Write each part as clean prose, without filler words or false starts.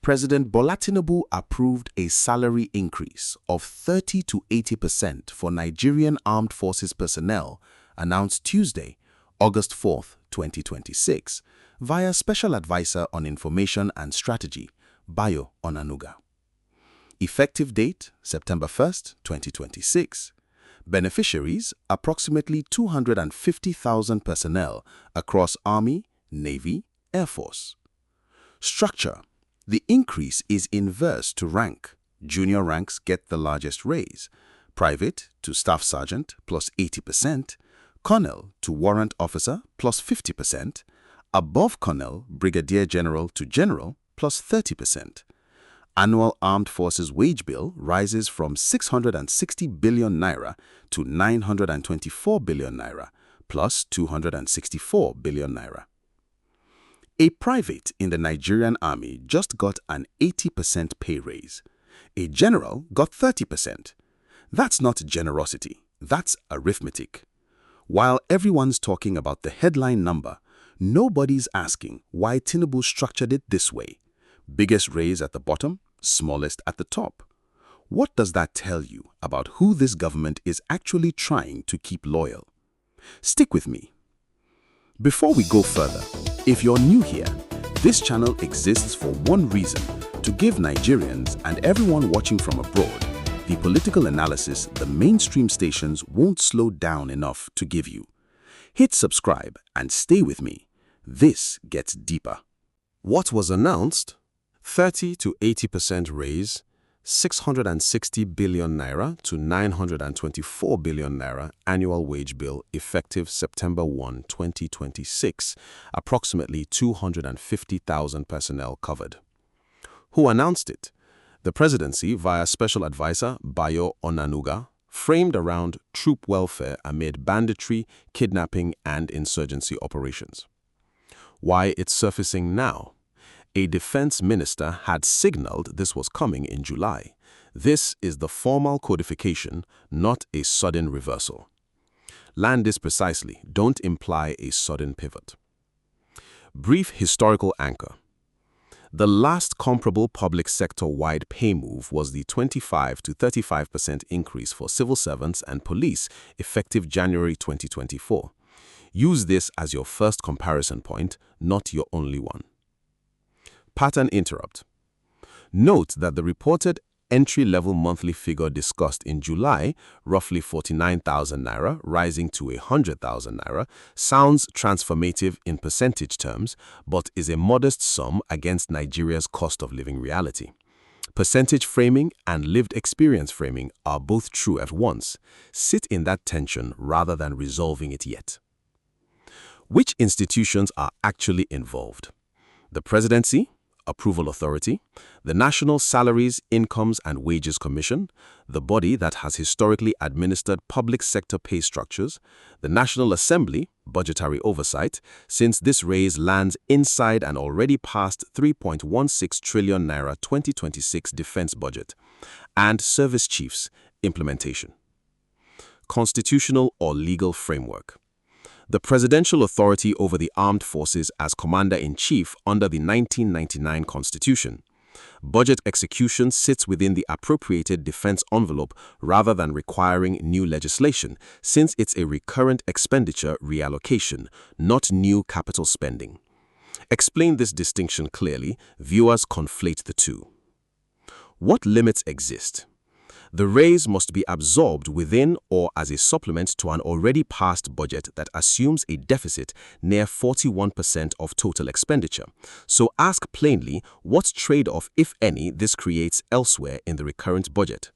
President Bola Tinubu approved a salary increase of 30 to 80% for Nigerian Armed Forces personnel, announced Tuesday, August 4, 2026, via Special Advisor on Information and Strategy, Bayo Onanuga. Effective date, September 1, 2026. Beneficiaries, approximately 250,000 personnel across Army, Navy, Air Force. Structure. The increase is inverse to rank. Junior ranks get the largest raise. Private to Staff Sergeant plus 80%. Colonel to Warrant Officer plus 50%. Above Colonel, Brigadier General to General plus 30%. Annual Armed Forces wage bill rises from 660 billion naira to 924 billion naira plus 264 billion naira. A private in the Nigerian Army just got an 80% pay raise. A general got 30%. That's not generosity, that's arithmetic. While everyone's talking about the headline number, nobody's asking why Tinubu structured it this way. Biggest raise at the bottom, smallest at the top. What does that tell you about who this government is actually trying to keep loyal? Stick with me. Before we go further, if you're new here, this channel exists for one reason: to give Nigerians and everyone watching from abroad the political analysis the mainstream stations won't slow down enough to give you. Hit subscribe and stay with me. This gets deeper. What was announced? 30 to 80% raise, 660 billion naira to 924 billion naira annual wage bill effective September 1, 2026, approximately 250,000 personnel covered. Who announced it? The presidency via Special Advisor Bayo Onanuga, framed around troop welfare amid banditry, kidnapping and insurgency operations. Why it's surfacing now? A defense minister had signaled this was coming in July. This is the formal codification, not a sudden reversal. Land this precisely, don't imply a sudden pivot. Brief historical anchor. The last comparable public sector-wide pay move was the 25 to 35% increase for civil servants and police effective January 2024. Use this as your first comparison point, not your only one. Pattern interrupt. Note that the reported entry-level monthly figure discussed in July, roughly 49,000 naira, rising to 100,000 naira, sounds transformative in percentage terms, but is a modest sum against Nigeria's cost of living reality. Percentage framing and lived experience framing are both true at once. Sit in that tension rather than resolving it yet. Which institutions are actually involved? The Presidency, Approval Authority, the National Salaries, Incomes and Wages Commission, the body that has historically administered public sector pay structures, the National Assembly, budgetary oversight, since this raise lands inside an already passed 3.16 trillion naira 2026 defense budget, and service chiefs, implementation. Constitutional or legal framework. The presidential authority over the armed forces as commander-in-chief under the 1999 Constitution. Budget execution sits within the appropriated defense envelope rather than requiring new legislation, since it's a recurrent expenditure reallocation, not new capital spending. Explain this distinction clearly, viewers conflate the two. What limits exist? The raise must be absorbed within or as a supplement to an already passed budget that assumes a deficit near 41% of total expenditure. So ask plainly what trade-off, if any, this creates elsewhere in the recurrent budget.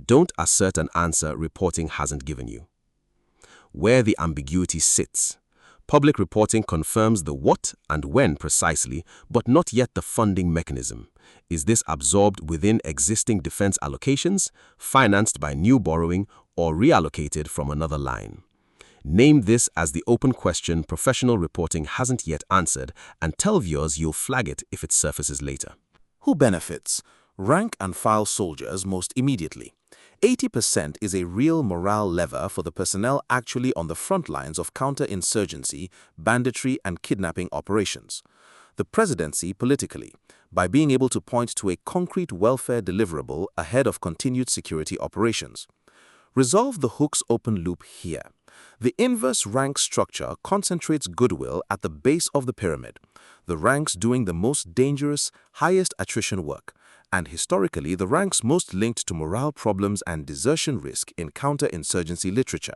Don't assert an answer reporting hasn't given you. Where the ambiguity sits. Public reporting confirms the what and when precisely, but not yet the funding mechanism. Is this absorbed within existing defense allocations, financed by new borrowing, or reallocated from another line? Name this as the open question professional reporting hasn't yet answered, and tell viewers you'll flag it if it surfaces later. Who benefits? Rank and file soldiers most immediately. 80% is a real morale lever for the personnel actually on the front lines of counterinsurgency, banditry and kidnapping operations. The presidency politically. by being able to point to a concrete welfare deliverable ahead of continued security operations. Resolve the hook's open loop here. The inverse rank structure concentrates goodwill at the base of the pyramid, the ranks doing the most dangerous, highest attrition work, and historically the ranks most linked to morale problems and desertion risk in counterinsurgency literature.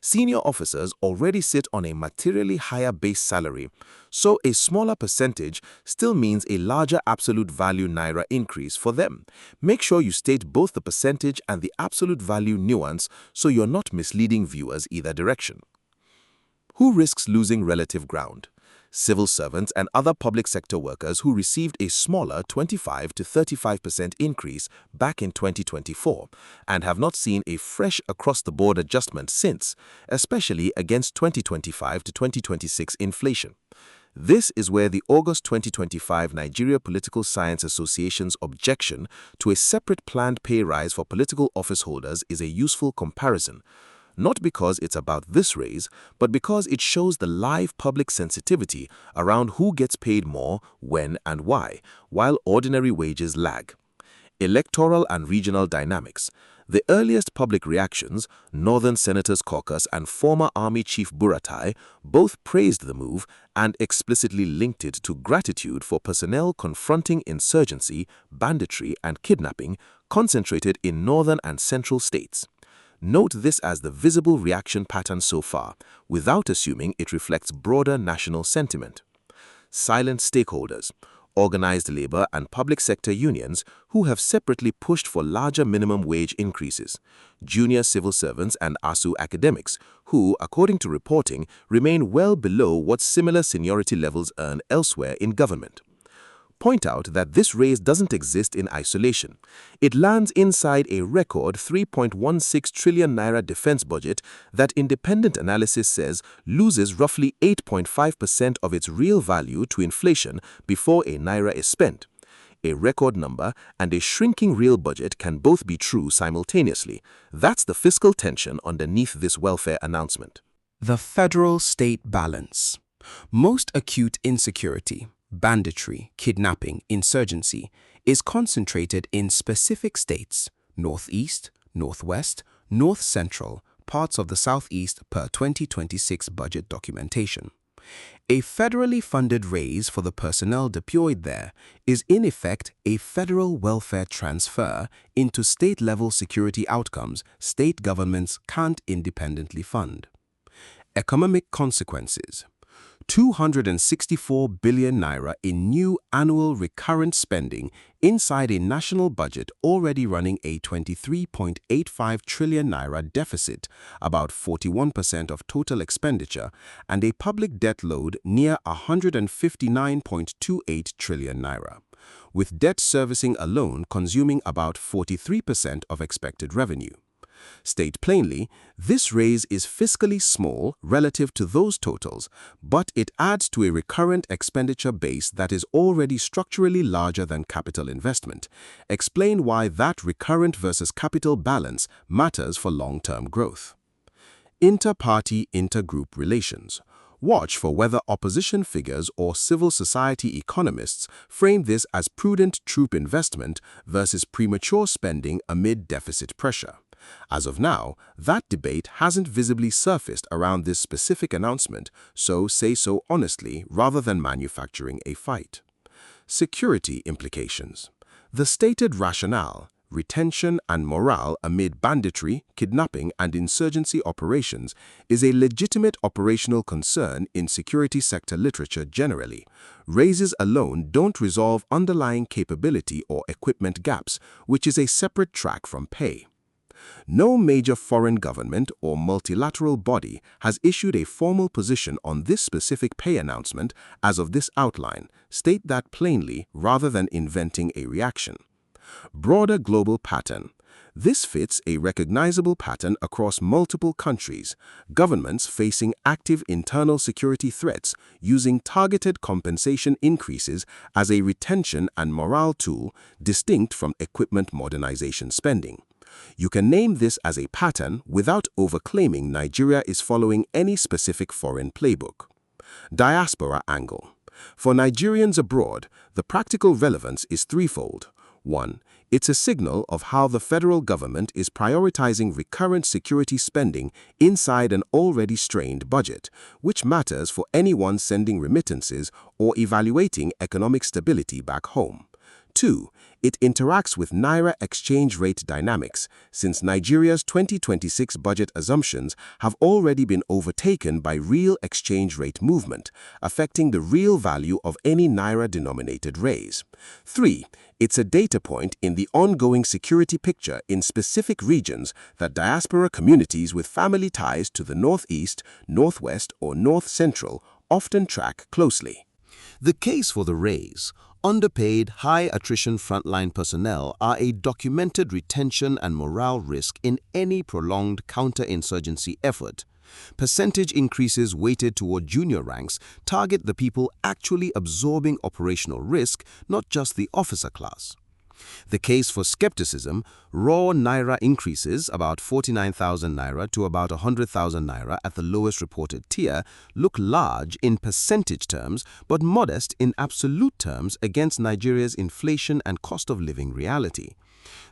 Senior officers already sit on a materially higher base salary, so a smaller percentage still means a larger absolute value naira increase for them. Make sure you state both the percentage and the absolute value nuance so you're not misleading viewers either direction. Who risks losing relative ground? Civil servants and other public sector workers who received a smaller 25 to 35% increase back in 2024 and have not seen a fresh across-the-board adjustment since, especially against 2025 to 2026 inflation. This is where the August 2025 Nigeria Political Science Association's objection to a separate planned pay rise for political office holders is a useful comparison. Not because it's about this raise, but because it shows the live public sensitivity around who gets paid more, when and why, while ordinary wages lag. Electoral and regional dynamics. The earliest public reactions, Northern Senators Caucus and former Army Chief Buratai, both praised the move and explicitly linked it to gratitude for personnel confronting insurgency, banditry, and kidnapping concentrated in northern and central states. Note this as the visible reaction pattern so far, without assuming it reflects broader national sentiment. Silent stakeholders, organized labor and public sector unions who have separately pushed for larger minimum wage increases. Junior civil servants and ASU academics who, according to reporting, remain well below what similar seniority levels earn elsewhere in government. Point out that this raise doesn't exist in isolation. It lands inside a record 3.16 trillion naira defense budget that independent analysis says loses roughly 8.5% of its real value to inflation before a naira is spent. A record number and a shrinking real budget can both be true simultaneously. That's the fiscal tension underneath this welfare announcement. The federal-state balance. Most acute insecurity, banditry, kidnapping, insurgency, is concentrated in specific states: Northeast, Northwest, North Central, parts of the Southeast per 2026 budget documentation. A federally funded raise for the personnel deployed there is in effect a federal welfare transfer into state-level security outcomes state governments can't independently fund. Economic consequences. 264 billion naira in new annual recurrent spending inside a national budget already running a 23.85 trillion naira deficit, about 41% of total expenditure, and a public debt load near 159.28 trillion naira, with debt servicing alone consuming about 43% of expected revenue. State plainly, this raise is fiscally small relative to those totals, but it adds to a recurrent expenditure base that is already structurally larger than capital investment. Explain why that recurrent versus capital balance matters for long-term growth. Inter-party, intergroup relations. Watch for whether opposition figures or civil society economists frame this as prudent troop investment versus premature spending amid deficit pressure. As of now, that debate hasn't visibly surfaced around this specific announcement, so say so honestly rather than manufacturing a fight. Security implications. The stated rationale, retention and morale amid banditry, kidnapping, and insurgency operations is a legitimate operational concern in security sector literature generally. Raises alone don't resolve underlying capability or equipment gaps, which is a separate track from pay. No major foreign government or multilateral body has issued a formal position on this specific pay announcement as of this outline. State that plainly rather than inventing a reaction. Broader global pattern. This fits a recognizable pattern across multiple countries, governments facing active internal security threats using targeted compensation increases as a retention and morale tool distinct from equipment modernization spending. You can name this as a pattern without overclaiming Nigeria is following any specific foreign playbook. Diaspora angle. For Nigerians abroad, the practical relevance is threefold. 1. It's a signal of how the federal government is prioritizing recurrent security spending inside an already strained budget, which matters for anyone sending remittances or evaluating economic stability back home. 2. It interacts with Naira exchange rate dynamics, since Nigeria's 2026 budget assumptions have already been overtaken by real exchange rate movement, affecting the real value of any Naira-denominated raise. 3. It's a data point in the ongoing security picture in specific regions that diaspora communities with family ties to the Northeast, Northwest, or North Central often track closely. The case for the raise: underpaid, high-attrition frontline personnel are a documented retention and morale risk in any prolonged counterinsurgency effort. Percentage increases weighted toward junior ranks target the people actually absorbing operational risk, not just the officer class. The case for skepticism: raw Naira increases, about 49,000 Naira to about 100,000 Naira at the lowest reported tier, look large in percentage terms but modest in absolute terms against Nigeria's inflation and cost of living reality.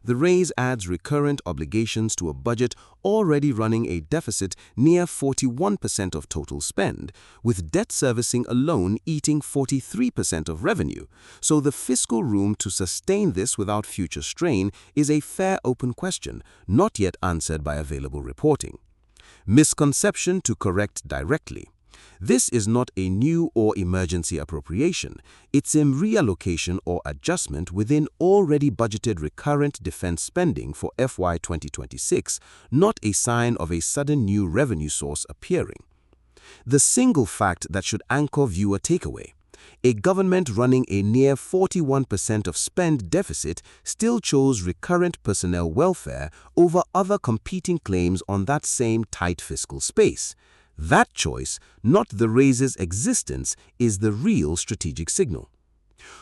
The raise adds recurrent obligations to a budget already running a deficit near 41% of total spend, with debt servicing alone eating 43% of revenue, so the fiscal room to sustain this without future strain is a fair open question, not yet answered by available reporting. Misconception to correct directly: this is not a new or emergency appropriation. It's a reallocation or adjustment within already budgeted recurrent defense spending for FY 2026, not a sign of a sudden new revenue source appearing. The single fact that should anchor viewer takeaway: a government running a near 41% of spend deficit still chose recurrent personnel welfare over other competing claims on that same tight fiscal space. That choice, not the raise's existence, is the real strategic signal.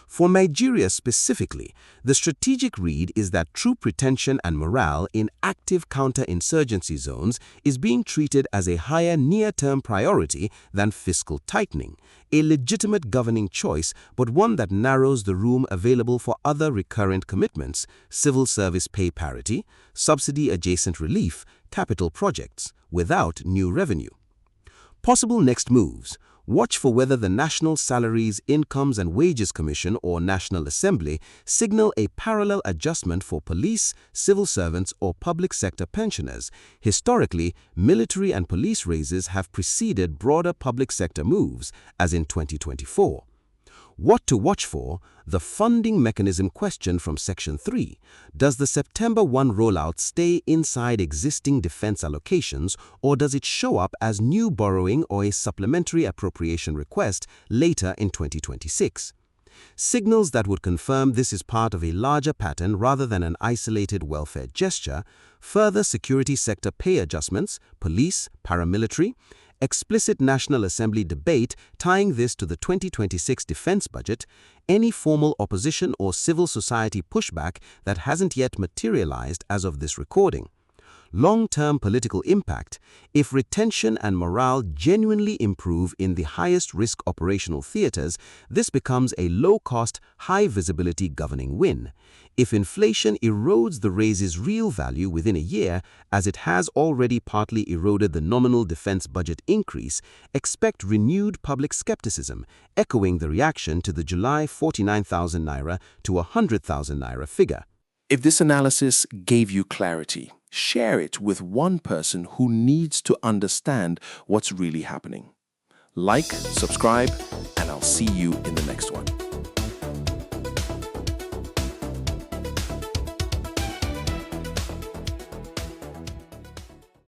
For Nigeria specifically, the strategic read is that troop retention and morale in active counterinsurgency zones is being treated as a higher near-term priority than fiscal tightening, a legitimate governing choice but one that narrows the room available for other recurrent commitments: civil service pay parity, subsidy-adjacent relief, capital projects, without new revenue. Possible next moves: watch for whether the National Salaries, Incomes and Wages Commission or National Assembly signal a parallel adjustment for police, civil servants or public sector pensioners. Historically, military and police raises have preceded broader public sector moves, as in 2024. What to watch for: the funding mechanism question from Section 3. Does the September 1 rollout stay inside existing defense allocations, or does it show up as new borrowing or a supplementary appropriation request later in 2026? Signals that would confirm this is part of a larger pattern rather than an isolated welfare gesture: further security sector pay adjustments, police, paramilitary, explicit National Assembly debate tying this to the 2026 defense budget, any formal opposition or civil society pushback that hasn't yet materialized as of this recording. Long-term political impact: if retention and morale genuinely improve in the highest-risk operational theaters, this becomes a low-cost, high-visibility governing win. If inflation erodes the raise's real value within a year, as it has already partly eroded the nominal defense budget increase, expect renewed public skepticism, echoing the reaction to the July 49,000 Naira to 100,000 Naira figure. If this analysis gave you clarity, share it with one person who needs to understand what's really happening. Like, subscribe, and I'll see you in the next one.